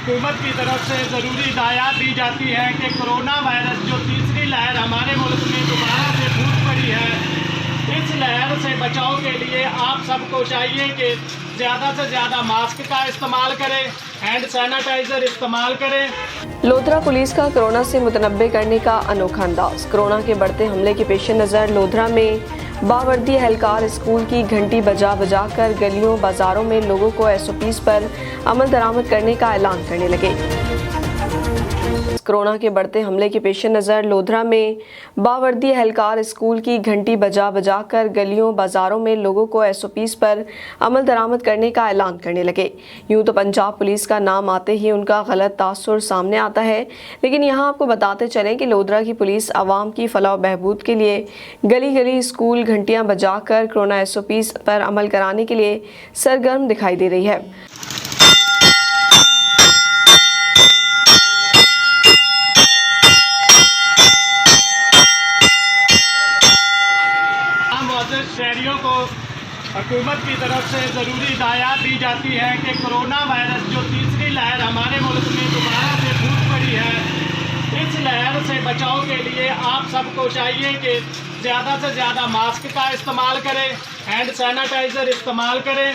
हुकूमत की तरफ से ज़रूरी हिदायत दी जाती है कि कोरोना वायरस जो तीसरी लहर हमारे मुल्क में दोबारा से फूट पड़ी है, इस लहर से बचाव के लिए आप सबको चाहिए कि ज़्यादा से ज़्यादा मास्क का इस्तेमाल करें, हैंड सैनिटाइज़र इस्तेमाल करें। लोधरा पुलिस का कोरोना से मुतनब्बे करने का अनोखा अंदाज। कोरोना के बढ़ते हमले के पेश नज़र लोधरा में बावर्दी एहलकार स्कूल की घंटी बजा बजा कर गलियों बाजारों में लोगों को SOPs पर अमल दरामद करने का ऐलान करने लगे। कोरोना के बढ़ते हमले के पेश नज़र लोधरा में बावर्दी एहलकार स्कूल की घंटी बजा बजा कर गलियों बाजारों में लोगों को SOPs पर अमल दरामद करने का ऐलान करने लगे। यूँ तो पंजाब पुलिस का नाम आते ही उनका गलत तासुर सामने आता है, लेकिन यहाँ आपको बताते चलें कि लोधरा की पुलिस आवाम की फलाह व बहबूद के लिए गली गली स्कूल घंटियाँ बजा कर कोरोना SOPs पर अमल कराने के लिए सरगर्म दिखाई दे रही है। शहरियों को हुकूमत की तरफ से ज़रूरी हिदायत दी जाती है कि कोरोना वायरस जो तीसरी लहर हमारे मुल्क में दोबारा से फूट पड़ी है, इस लहर से बचाव के लिए आप सबको चाहिए कि ज़्यादा से ज़्यादा मास्क का इस्तेमाल करें, हैंड सैनिटाइज़र इस्तेमाल करें।